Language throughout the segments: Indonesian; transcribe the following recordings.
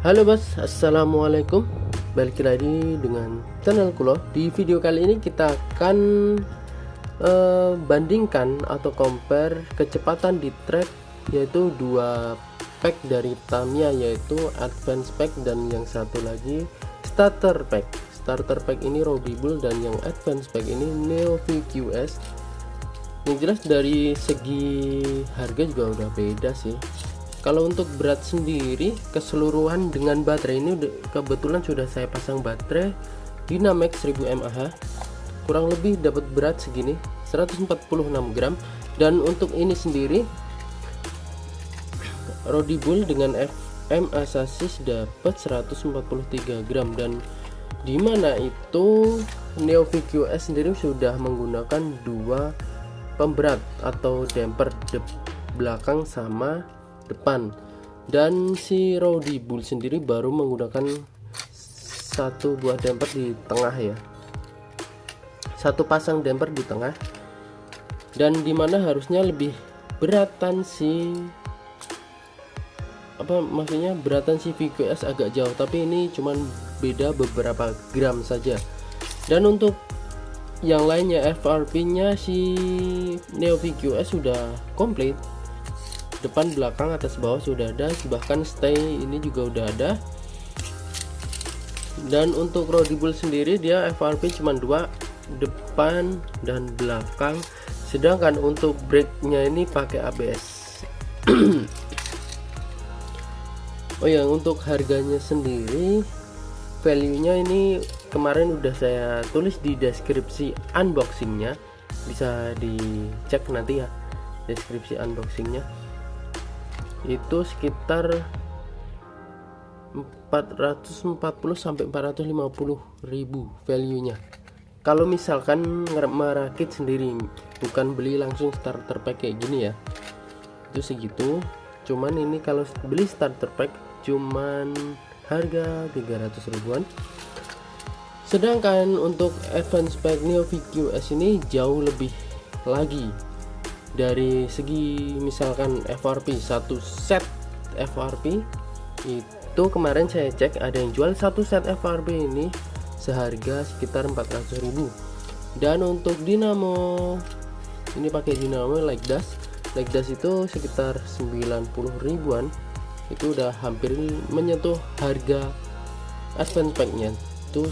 Halo bos, assalamualaikum. Balik lagi dengan channel Kulo. Di video kali ini kita akan bandingkan atau compare kecepatan di track, yaitu dua pack dari Tamiya, yaitu Advance Pack dan yang satu lagi Starter Pack. Starter Pack ini Rowdy Bull dan yang Advance Pack ini Neo VQS. Yang jelas dari segi harga juga udah beda sih. Kalau untuk berat sendiri keseluruhan dengan baterai ini kebetulan sudah saya pasang baterai Dynamax 1000 mAh, kurang lebih dapat berat segini 146 gram. Dan untuk ini sendiri Rowdy Bull dengan FMA sasis dapat 143 gram, dan dimana itu Neo VQS sendiri sudah menggunakan dua pemberat atau damper belakang sama depan, dan si Rowdy Bull sendiri baru menggunakan satu buah damper di tengah ya, satu pasang damper di tengah, dan dimana harusnya lebih beratan beratan si VQS agak jauh, tapi ini cuman beda beberapa gram saja. Dan untuk yang lainnya FRP nya si Neo VQS sudah komplit, depan belakang atas bawah sudah ada, bahkan stay ini juga udah ada. Dan untuk Rowdy Bull sendiri dia FRP cuma dua, depan dan belakang, sedangkan untuk brake-nya ini pakai ABS. Oh ya, untuk harganya sendiri value-nya ini kemarin udah saya tulis di deskripsi unboxingnya, bisa dicek nanti ya deskripsi unboxingnya. Itu sekitar 440 sampai 450 ribu value-nya. Kalau misalkan merakit sendiri, bukan beli langsung starter pack kayak gini ya, itu segitu. Cuman ini kalau beli starter pack cuman harga 300 ribuan. Sedangkan untuk Advance Pack Neo VQS ini jauh lebih lagi. Dari segi misalkan FRP, satu set FRP itu kemarin saya cek ada yang jual satu set FRP ini seharga sekitar 400.000. Dan untuk dinamo ini pakai dinamo like dash itu sekitar 90 ribuan. Itu udah hampir menyentuh harga Advance Pack nya itu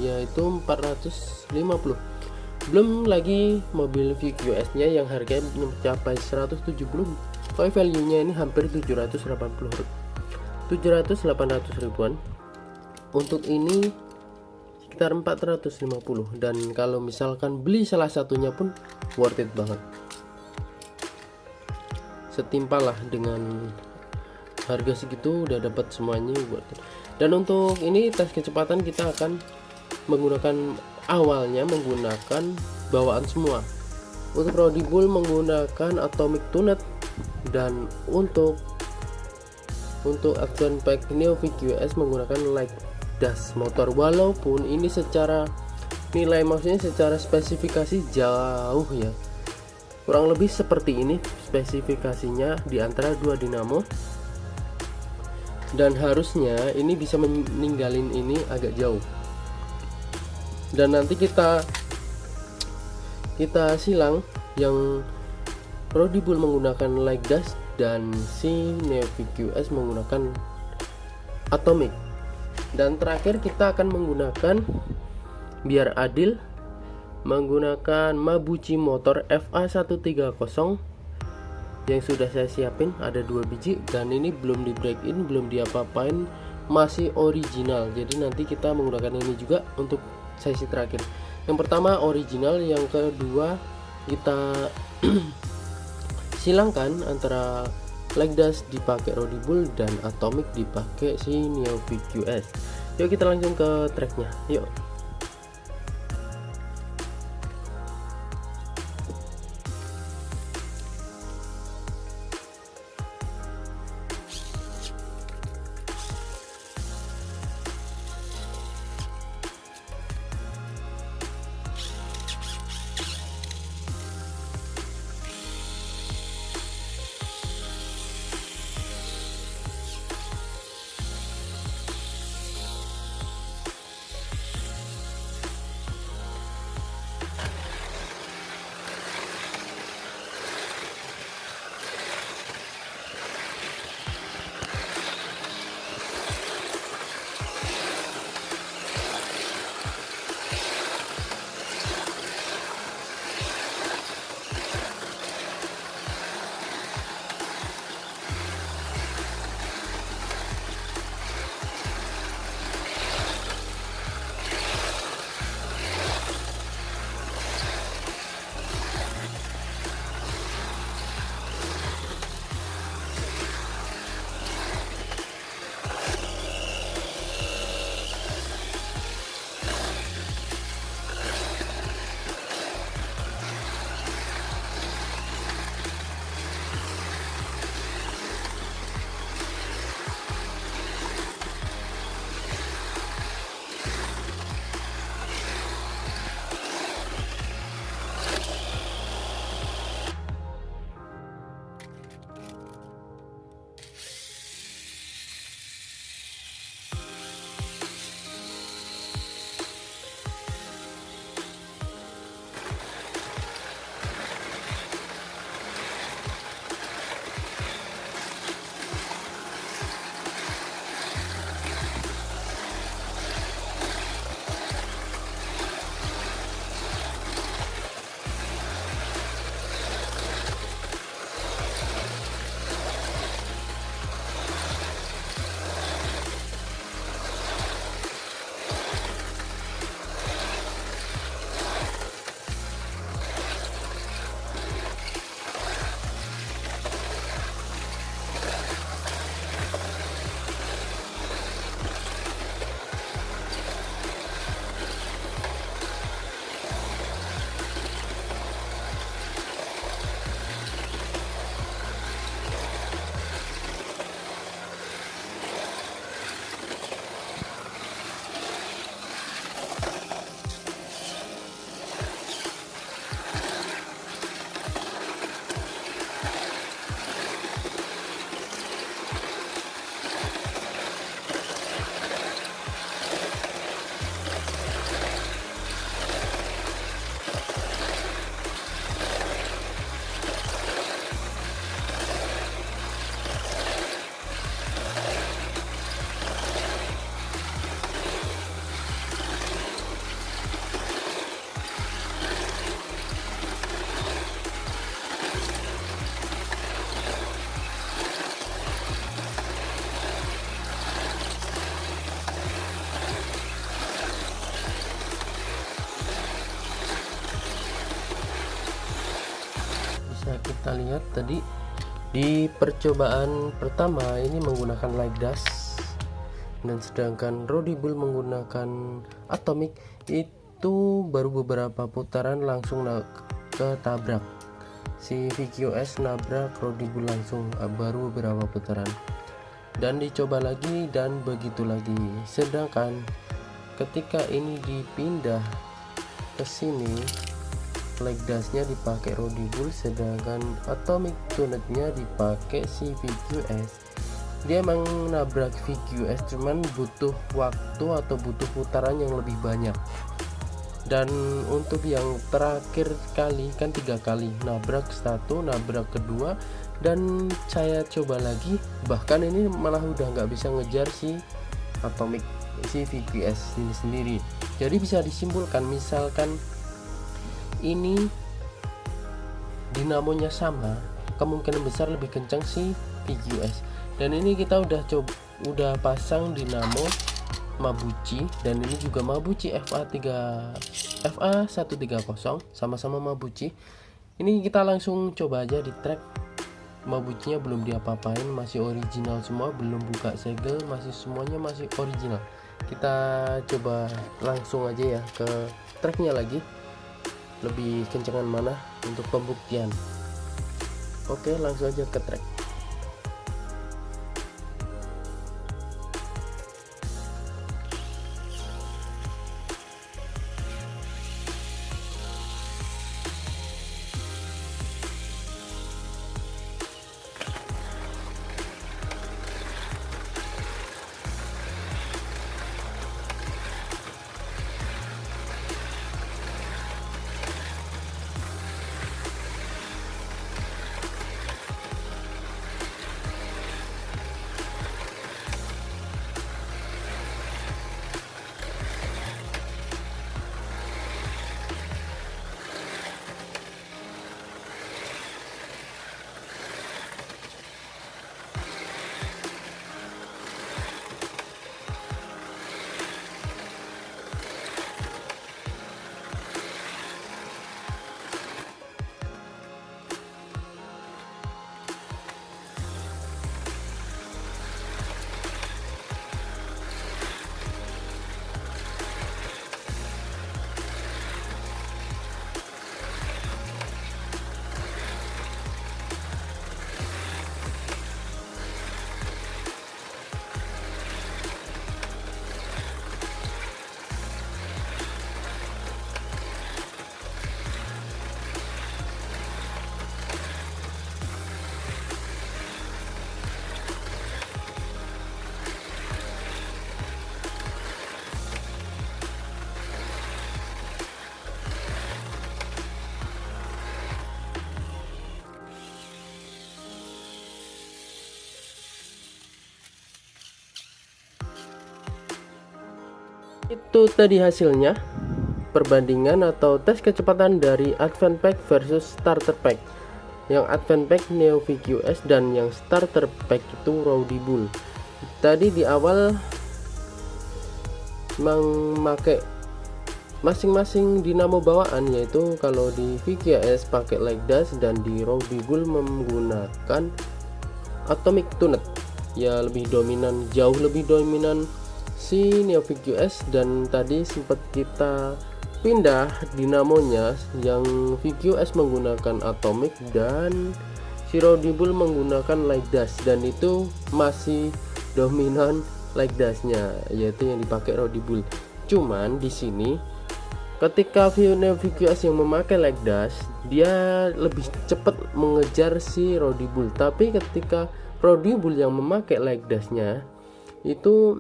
yaitu 450. Belum lagi mobil VQS nya yang harganya mencapai 170, toy value nya ini hampir 700 800 ribuan. Untuk ini sekitar 450, dan kalau misalkan beli salah satunya pun worth it banget, setimpal lah dengan harga segitu udah dapat semuanya worth it. Dan untuk ini tes kecepatan kita akan awalnya menggunakan bawaan semua. Untuk Rowdy Bull menggunakan Atomic Tunet, dan untuk Advance Pack Neo VQS menggunakan Like Dash motor. Walaupun ini secara nilai, maksudnya secara spesifikasi jauh ya, kurang lebih seperti ini spesifikasinya di antara dua dinamo, dan harusnya ini bisa meninggalin ini agak jauh. Dan nanti kita silang yang Rowdy Bull menggunakan Like Dash dan si Neo VQS menggunakan Atomic. Dan terakhir kita akan menggunakan, biar adil, menggunakan Mabuchi motor FA130 yang sudah saya siapin, ada 2 biji, dan ini belum di break in, belum diapa-apain, masih original. Jadi nanti kita menggunakan ini juga untuk sesi terakhir. Yang pertama original, yang kedua kita silangkan antara Like Dash dipakai Rowdy Bull dan Atomic dipakai si Neo VQS. Yuk kita langsung ke tracknya, yuk. lihat tadi di percobaan pertama ini menggunakan light dust, dan sedangkan Rowdy Bull menggunakan atomic itu baru beberapa putaran langsung ketabrak. Si VQS nabrak Rowdy Bull langsung baru beberapa putaran, dan dicoba lagi dan begitu lagi. Sedangkan ketika ini dipindah ke sini, light dustnya dipakai Rowdy Bull, sedangkan atomic tunetnya dipakai si VQS. Dia emang nabrak VQS, cuman butuh waktu atau butuh putaran yang lebih banyak. Dan untuk yang terakhir kali kan 3 kali, nabrak satu, nabrak kedua, dan saya coba lagi, bahkan ini malah udah nggak bisa ngejar si atomic, si VQS ini sendiri. Jadi bisa disimpulkan, misalkan ini dinamonya sama, kemungkinan besar lebih kencang si VQS. Dan ini kita udah pasang dinamo Mabuchi, dan ini juga Mabuchi FA130, sama-sama Mabuchi. Ini kita langsung coba aja di track. Mabuchinya belum diapa-apain, masih original semua, belum buka segel, masih semuanya masih original. Kita coba langsung aja ya ke tracknya lagi, lebih kencengan mana untuk pembuktian. Oke, langsung aja ke track. Itu tadi hasilnya, perbandingan atau tes kecepatan dari Advance Pack versus Starter Pack. Yang Advance Pack Neo VQS dan yang Starter Pack itu Rowdy Bull. Tadi di awal memakai masing-masing dinamo bawaan, yaitu kalau di VQS pakai light dust dan di Rowdy Bull menggunakan atomic tunet. Ya lebih dominan, jauh lebih dominan si Neo VQS, dan tadi sempat kita pindah dinamonya, yang VQS menggunakan atomic dan si Rowdy Bull menggunakan light dust, dan itu masih dominan light dustnya, yaitu yang dipakai Rowdy Bull. Cuman di sini ketika Neo VQS yang memakai light dust, dia lebih cepat mengejar si Rowdy Bull, tapi ketika Rowdy Bull yang memakai light dustnya itu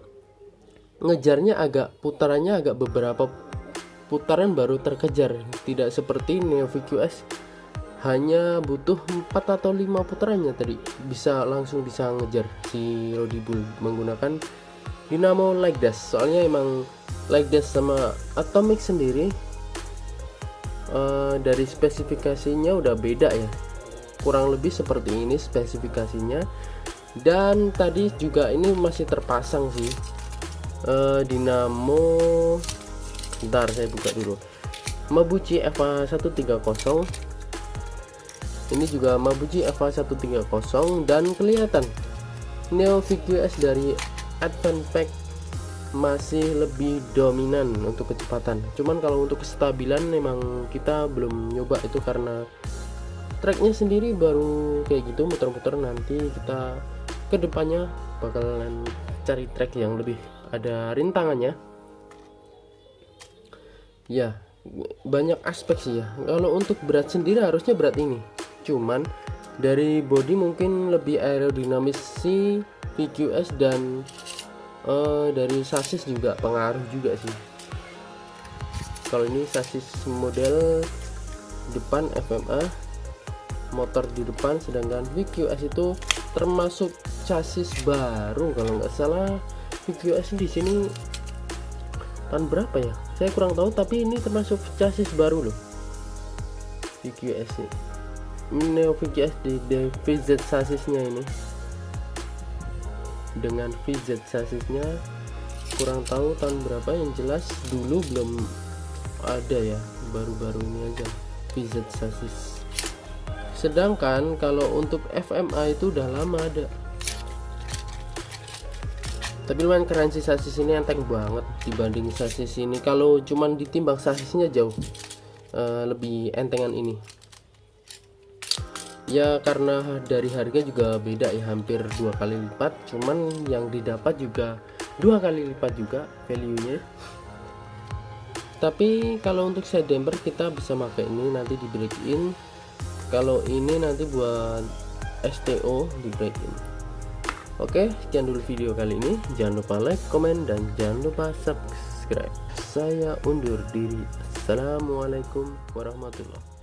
ngejarnya putarannya agak beberapa putaran baru terkejar, tidak seperti Neo VQS hanya butuh 4 atau 5 putarannya tadi langsung bisa ngejar si Rowdy Bull menggunakan dinamo light dust. Soalnya emang light dust sama atomic sendiri dari spesifikasinya udah beda ya, kurang lebih seperti ini spesifikasinya. Dan tadi juga ini masih terpasang sih dinamo, bentar saya buka dulu, Mabuchi FA130 Ini juga Mabuchi FA130 dan kelihatan Neo VQS dari Advance Pack masih lebih dominan untuk kecepatan. Cuman kalau untuk kestabilan memang kita belum nyoba itu karena tracknya sendiri baru kayak gitu muter-muter. Nanti kita kedepannya bakalan cari track yang lebih ada rintangannya ya. Banyak aspek sih ya. Kalau untuk berat sendiri harusnya berat ini, cuman dari body mungkin lebih aerodinamis si VQS, dan dari sasis juga pengaruh juga sih. Kalau ini sasis model depan FMA, motor di depan, sedangkan VQS itu termasuk chassis baru kalau nggak salah. VQS di sini tahun berapa ya, saya kurang tahu, tapi ini termasuk chassis baru loh VQS ini. Neo VQS di VZ sassisnya ini, dengan VZ sassisnya kurang tahu tahun berapa, yang jelas dulu belum ada ya, baru-baru ini aja VZ sasis. Sedangkan kalau untuk FMA itu udah lama ada. Tapi lumayan keren sih, sasis ini enteng banget dibanding sasis ini. Kalau cuman ditimbang sasisnya jauh lebih entengan ini ya, karena dari harga juga beda ya, hampir 2 kali lipat. Cuman yang didapat juga 2 kali lipat juga value-nya. Tapi kalau untuk side damper kita bisa pakai ini nanti di break in. Kalau ini nanti buat STO di break in. Oke, sekian dulu video kali ini. Jangan lupa like, komen, dan jangan lupa subscribe. Saya undur diri. Assalamualaikum warahmatullahi wabarakatuh.